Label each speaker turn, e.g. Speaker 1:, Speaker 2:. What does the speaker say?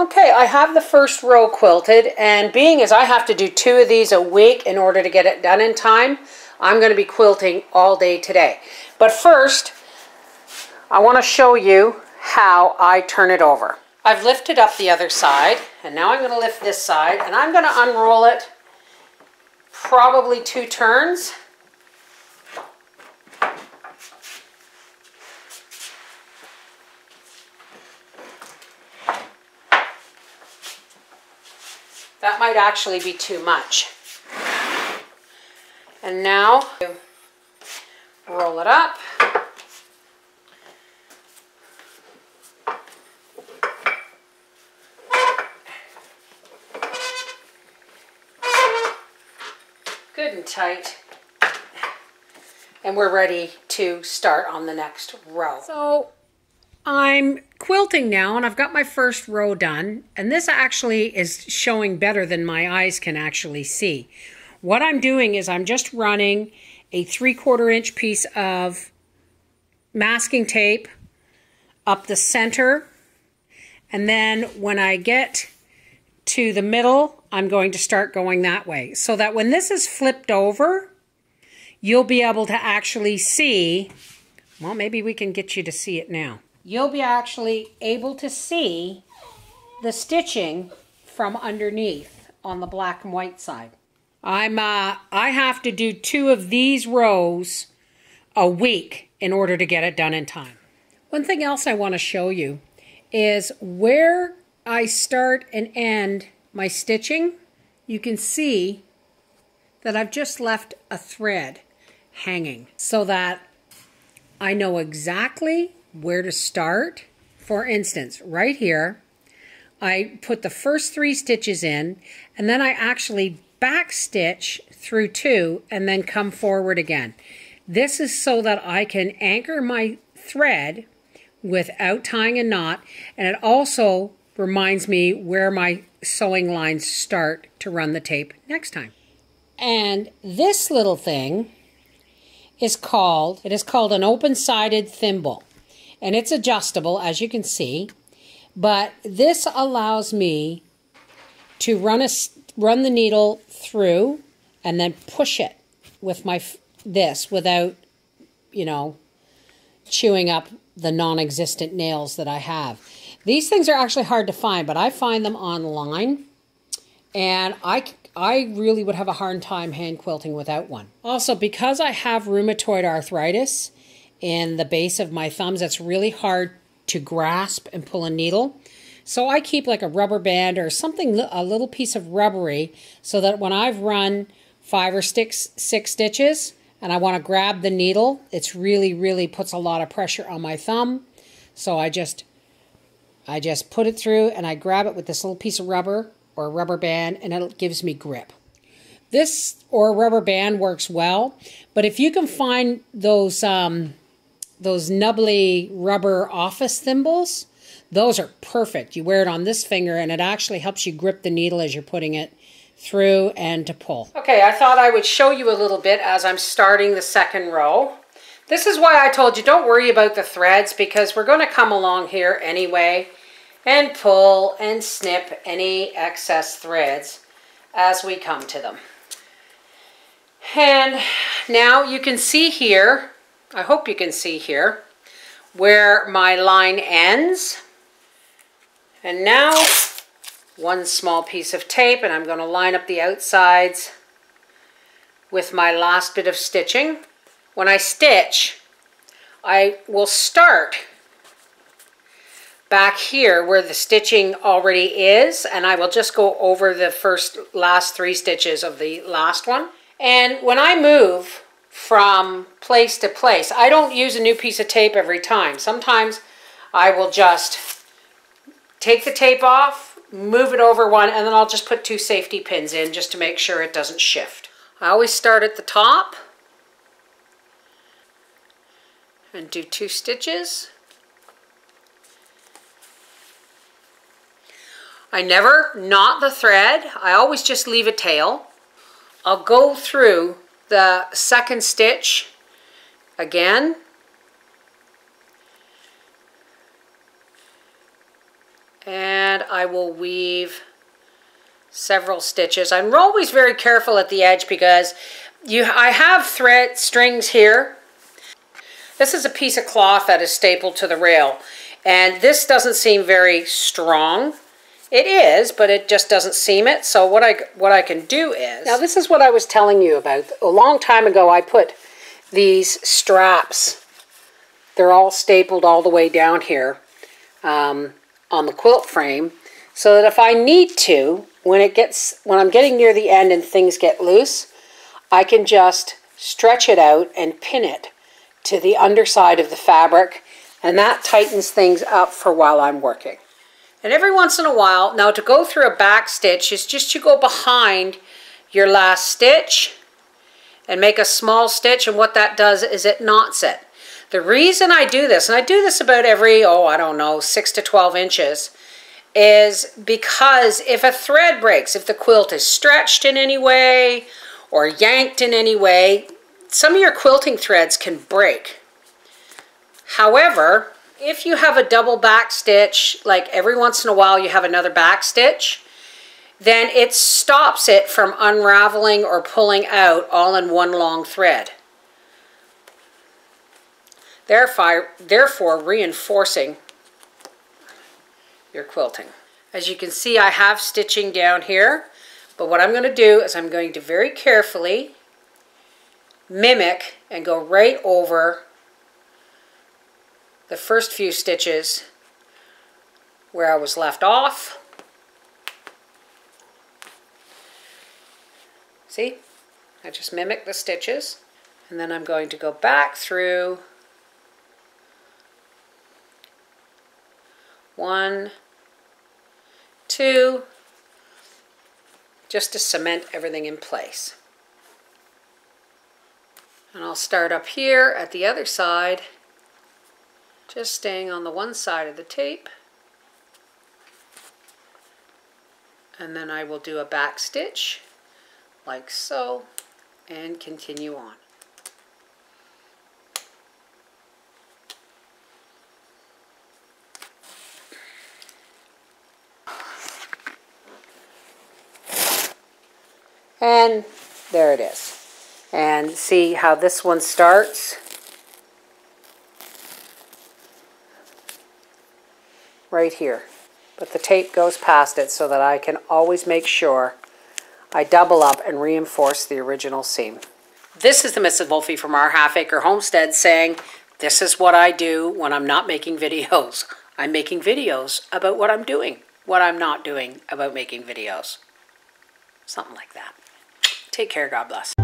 Speaker 1: Okay, I have the first row quilted, and being as I have to do 2 of these a week in order to get it done in time, I'm going to be quilting all day today. But first, I want to show you how I turn it over. I've lifted up the other side, and now I'm going to lift this side, and I'm going to unroll it probably 2 turns. That might actually be too much. And now, roll it up. Good and tight. And we're ready to start on the next row. So I'm quilting now, and I've got my first row done, and this actually is showing better than my eyes can actually see. What I'm doing is I'm just running a 3/4 inch piece of masking tape up the center, and then when I get to the middle, I'm going to start going that way, so that when this is flipped over, you'll be able to actually see, well, maybe we can get you to see it now. You'll be actually able to see the stitching from underneath on the black and white side. I have to do 2 of these rows a week in order to get it done in time. One thing else I want to show you is where I start and end my stitching. You can see that I've just left a thread hanging so that I know exactly where to start. For instance, right here, I put the first 3 stitches in, and then I actually back stitch through 2 and then come forward again. This is so that I can anchor my thread without tying a knot, and it also reminds me where my sewing lines start to run the tape next time. And this little thing is called an open-sided thimble. And it's adjustable, as you can see, but this allows me to run the needle through and then push it with this without, you know, chewing up the non-existent nails that I have. These things are actually hard to find, but I find them online, and I really would have a hard time hand quilting without one. Also, because I have rheumatoid arthritis in the base of my thumbs, it's really hard to grasp and pull a needle. So I keep like a rubber band or something, a little piece of rubbery, so that when I've run 5 or 6 stitches and I want to grab the needle, it's really puts a lot of pressure on my thumb. So I just put it through and I grab it with this little piece of rubber or rubber band, and it gives me grip. This or rubber band works well, but if you can find those nubbly rubber office thimbles, those are perfect. You wear it on this finger, and it actually helps you grip the needle as you're putting it through and to pull. Okay, I thought I would show you a little bit as I'm starting the second row. This is why I told you don't worry about the threads, because we're going to come along here anyway and pull and snip any excess threads as we come to them. And now you can see here, I hope you can see here, where my line ends. And now, one small piece of tape, and I'm going to line up the outsides with my last bit of stitching. When I stitch, I will start back here where the stitching already is, and I will just go over the last 3 stitches of the last one. And when I move from place to place, I don't use a new piece of tape every time. Sometimes I will just take the tape off, move it over one, and then I'll just put 2 safety pins in just to make sure it doesn't shift. I always start at the top and do 2 stitches. I never knot the thread. I always just leave a tail. I'll go through the second stitch again. And I will weave several stitches. I'm always very careful at the edge because I have thread strings here. This is a piece of cloth that is stapled to the rail, and this doesn't seem very strong. It is, but it just doesn't seam it. So what I can do is, now this is what I was telling you about. A long time ago I put these straps, they're all stapled all the way down here on the quilt frame, so that if I need to, when I'm getting near the end and things get loose, I can just stretch it out and pin it to the underside of the fabric, and that tightens things up for while I'm working. And every once in a while, now to go through a back stitch is just you go behind your last stitch and make a small stitch, and what that does is it knots it. The reason I do this, and I do this about every, I don't know, 6 to 12 inches, is because if a thread breaks, if the quilt is stretched in any way or yanked in any way, some of your quilting threads can break. However, if you have a double back stitch, like every once in a while you have another back stitch, then it stops it from unraveling or pulling out all in one long thread. Therefore reinforcing your quilting. As you can see, I have stitching down here, but what I'm going to do is I'm going to very carefully mimic and go right over the first few stitches where I was left off. See? I just mimic the stitches, and then I'm going to go back through 1, 2, just to cement everything in place. And I'll start up here at the other side, just staying on the one side of the tape, and then I will do a back stitch like so and continue on. And there it is. And see how this one starts? Right here. But the tape goes past it so that I can always make sure I double up and reinforce the original seam. This is the Mrs. Wolfie from our Half Acre Homestead saying, this is what I do when I'm not making videos. I'm making videos about what I'm doing, what I'm not doing about making videos. Something like that. Take care, God bless.